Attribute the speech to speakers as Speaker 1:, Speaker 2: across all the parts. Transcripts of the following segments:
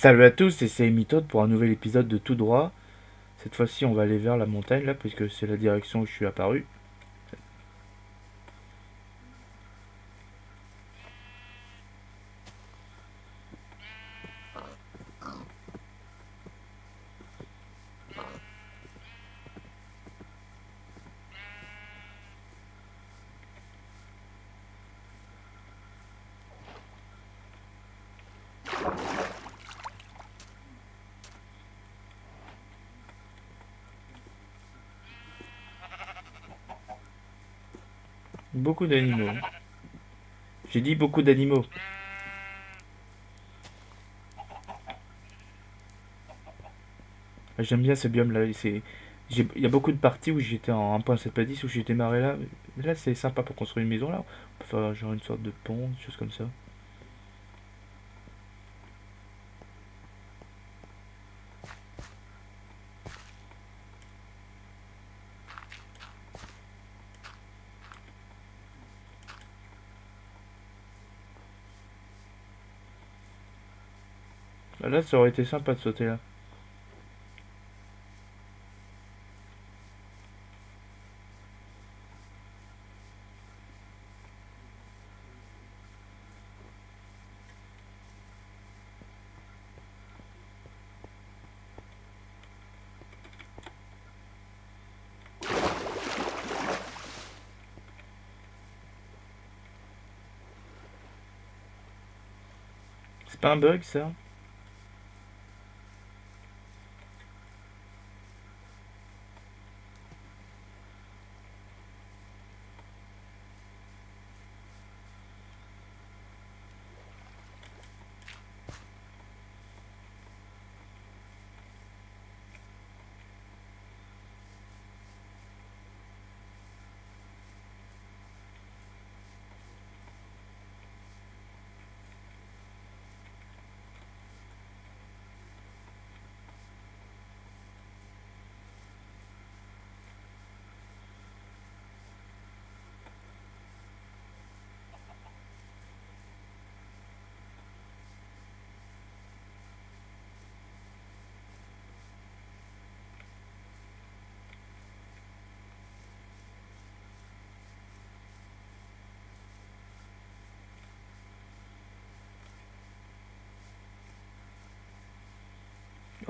Speaker 1: Salut à tous, et c'est Mythode pour un nouvel épisode de Tout Droit. Cette fois-ci, on va aller vers la montagne là, puisque c'est la direction où je suis apparu. Beaucoup d'animaux. J'ai dit beaucoup d'animaux. J'aime bien ce biome là. Il y a beaucoup de parties où j'étais en 1.7.10 où j'ai démarré là. Mais là, c'est sympa pour construire une maison là. On peut faire genre une sorte de pont, des choses comme ça. Là, ça aurait été sympa de sauter là. C'est pas un bug ça?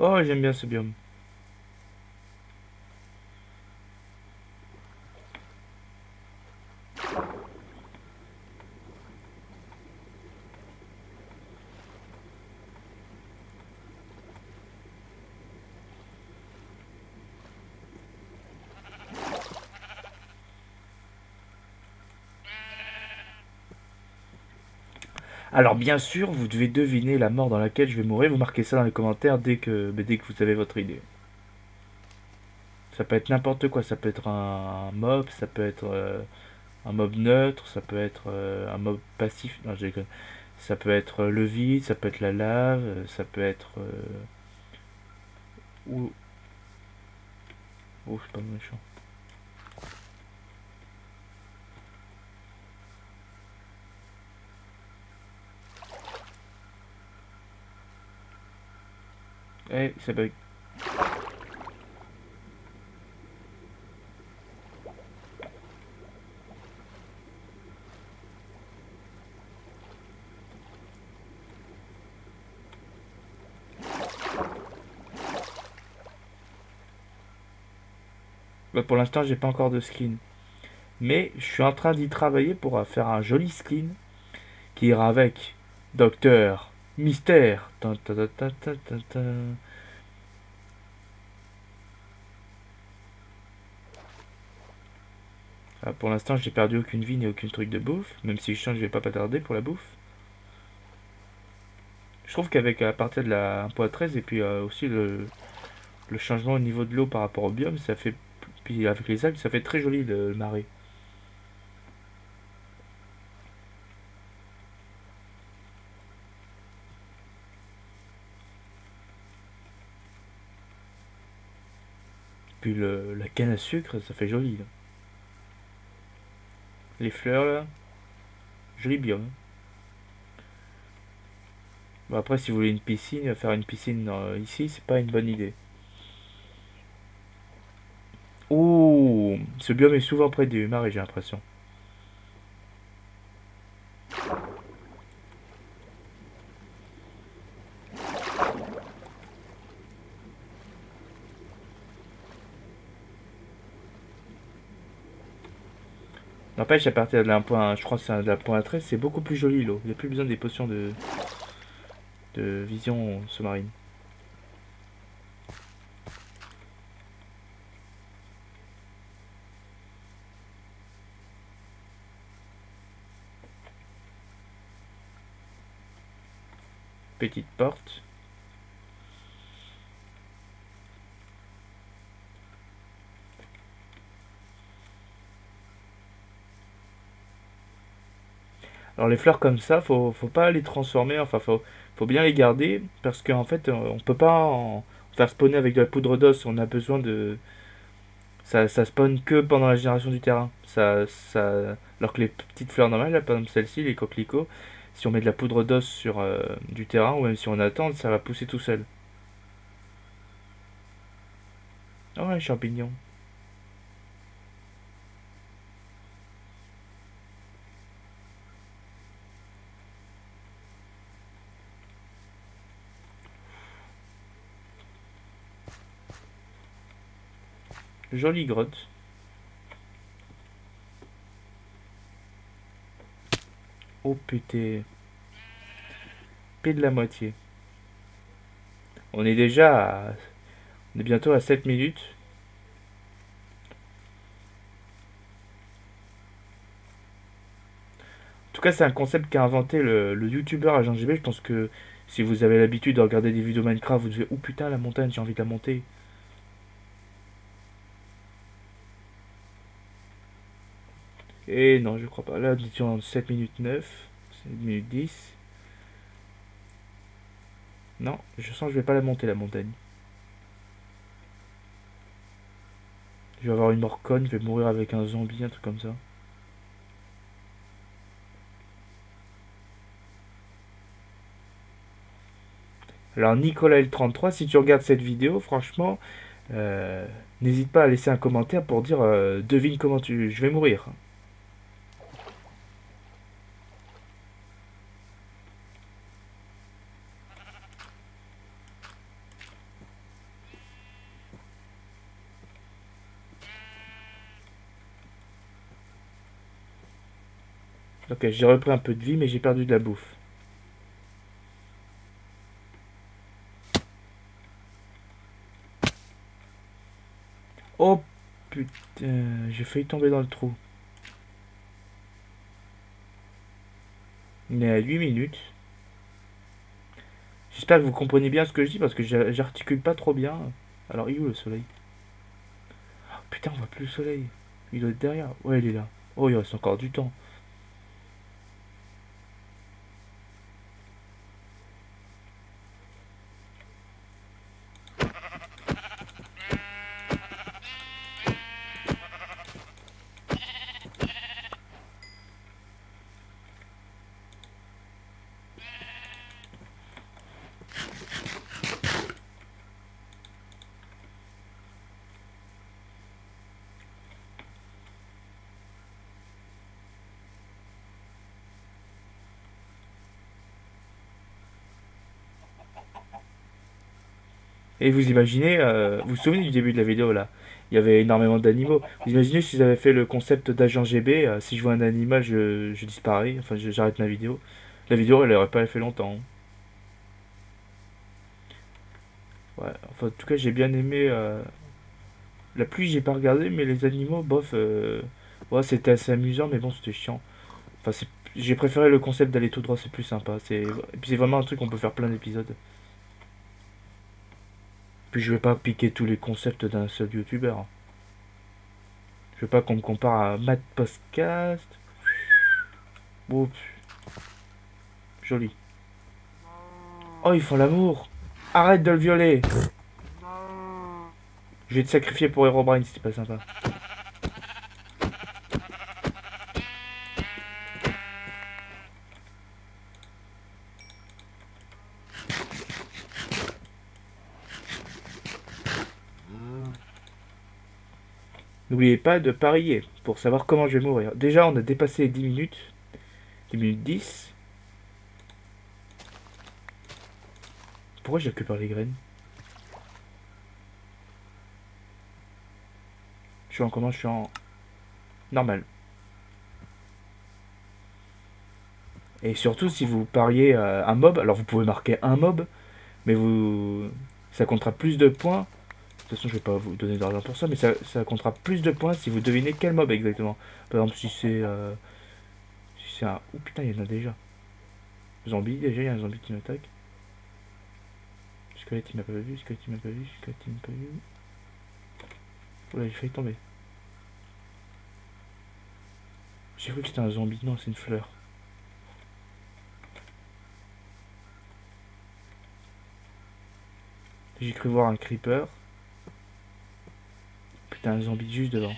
Speaker 1: Oh, j'aime bien ce biome. Alors bien sûr, vous devez deviner la mort dans laquelle je vais mourir. Vous marquez ça dans les commentaires dès que vous avez votre idée. Ça peut être n'importe quoi. Ça peut être un mob, ça peut être un mob neutre, ça peut être un mob passif. Non, je déconne. Ça peut être le vide, ça peut être la lave, ça peut être... ou... Oh, c'est pas méchant. Eh, ça bug. Bah, pour l'instant, j'ai pas encore de skin. Mais je suis en train d'y travailler pour faire un joli skin qui ira avec Docteur Mystère. Tan, tan, tan, tan, tan, tan, tan. Ah, pour l'instant, j'ai perdu aucune vie ni aucun truc de bouffe. Même si je change, je vais pas tarder pour la bouffe. Je trouve qu'avec à partir de la 1.13 et puis aussi le changement au niveau de l'eau par rapport au biome, ça fait. Puis avec les algues, ça fait très joli le marais. Puis la canne à sucre, ça fait joli là. Les fleurs là, joli biome. Bon, après, si vous voulez une piscine, faire une piscine ici, c'est pas une bonne idée. Ouh, ce biome est souvent près du marais, j'ai l'impression. N'empêche, à partir d'un point, je crois que c'est d'un point à 13, c'est beaucoup plus joli l'eau. Il n'y a plus besoin des potions de vision sous-marine. Petite porte. Alors les fleurs comme ça, faut pas les transformer, enfin faut bien les garder parce qu'en fait on peut pas en faire spawner avec de la poudre d'os, on a besoin de... ça spawn que pendant la génération du terrain. Alors que les petites fleurs normales, là, par exemple celle-ci, les coquelicots, si on met de la poudre d'os sur du terrain ou même si on attend, ça va pousser tout seul. Ah ouais, champignons. Jolie grotte. Oh putain, pile de la moitié. On est déjà on est bientôt à 7 minutes. En tout cas, c'est un concept qu'a inventé le youtubeur Agent GB. Je pense que si vous avez l'habitude de regarder des vidéos Minecraft, vous devez... Oh putain, la montagne, j'ai envie de la monter. Et non, je crois pas. Là, nous étions en 7 minutes 9, 7 minutes 10. Non, je sens que je vais pas la monter, la montagne. Je vais avoir une mort conne, je vais mourir avec un zombie, un truc comme ça. Alors, Nicolas L33, si tu regardes cette vidéo, franchement, euh, n'hésite pas à laisser un commentaire pour dire devine comment je vais mourir. Ok, j'ai repris un peu de vie, mais j'ai perdu de la bouffe. Oh putain, j'ai failli tomber dans le trou. On est à 8 minutes. J'espère que vous comprenez bien ce que je dis parce que j'articule pas trop bien. Alors, il est où le soleil? Oh, putain, on voit plus le soleil. Il doit être derrière. Ouais, il est là. Oh, il reste encore du temps. Et vous imaginez, vous vous souvenez du début de la vidéo là? Il y avait énormément d'animaux. Vous imaginez si j'avais fait le concept d'agent GB, si je vois un animal, je disparais, enfin j'arrête ma vidéo. La vidéo elle aurait pas fait longtemps. Ouais, enfin en tout cas j'ai bien aimé. La pluie j'ai pas regardé, mais les animaux, bof, ouais, c'était assez amusant, mais bon c'était chiant. Enfin j'ai préféré le concept d'aller tout droit, c'est plus sympa. Et puis c'est vraiment un truc qu'on peut faire plein d'épisodes. Puis je vais pas piquer tous les concepts d'un seul youtubeur. Je veux pas qu'on me compare à Matt Podcast. Oups, joli. Oh, ils font l'amour. Arrête de le violer. Je vais te sacrifier pour Herobrine si c'est pas sympa. N'oubliez pas de parier pour savoir comment je vais mourir. Déjà, on a dépassé les 10 minutes. 10 minutes 10. Pourquoi j'ai récupéré les graines? Je suis en comment? Je suis en normal. Et surtout, si vous pariez un mob, alors vous pouvez marquer un mob, mais ça comptera plus de points. De toute façon, je vais pas vous donner d'argent pour ça, mais ça comptera plus de points si vous devinez quel mob exactement. Par exemple, si c'est un... Oh putain, il y en a déjà. Zombie, déjà, il y a un zombie qui m'attaque. Squelette, il m'a pas vu, squelette, il m'a pas vu, squelette, il m'a pas vu. Oula, j'ai failli tomber. J'ai cru que c'était un zombie, non, c'est une fleur. J'ai cru voir un creeper. Putain, un zombie juste devant.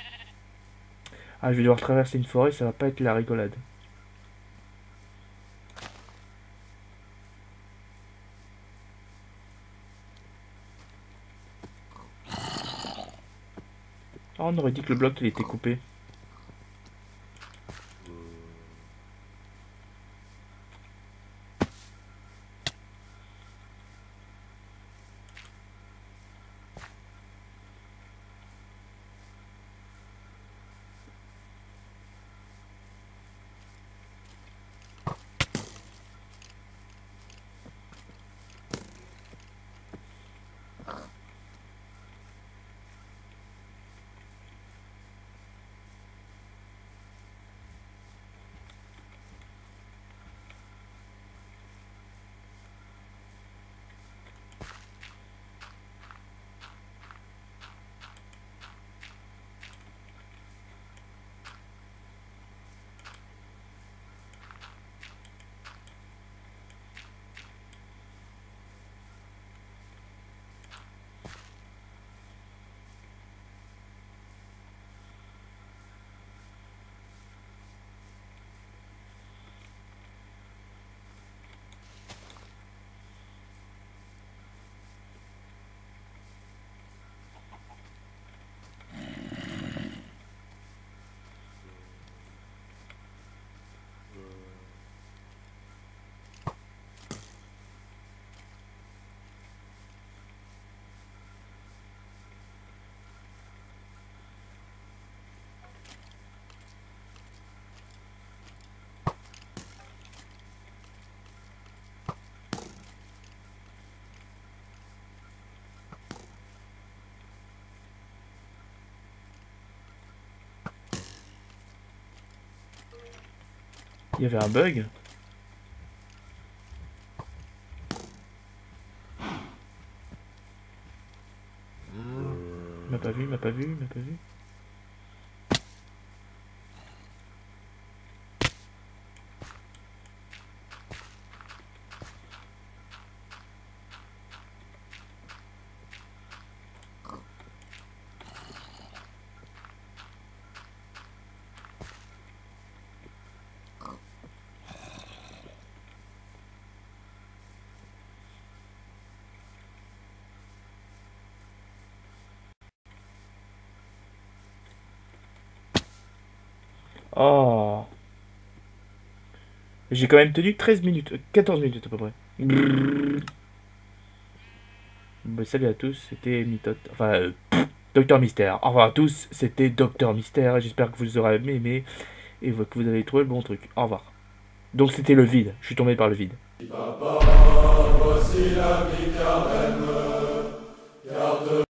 Speaker 1: Ah, je vais devoir traverser une forêt, ça va pas être la rigolade. Oh, on aurait dit que le bloc il était coupé. Il y avait un bug. Il m'a pas vu, il m'a pas vu, il m'a pas vu. Oh. J'ai quand même tenu 13 minutes, 14 minutes à peu près. Bah, salut à tous, c'était Mythot. Enfin, Docteur Mystère. Au revoir à tous, c'était Docteur Mystère. J'espère que vous aurez aimé et que vous avez trouvé le bon truc. Au revoir. Donc c'était le vide. Je suis tombé par le vide.
Speaker 2: Papa, voici la vie carême, garde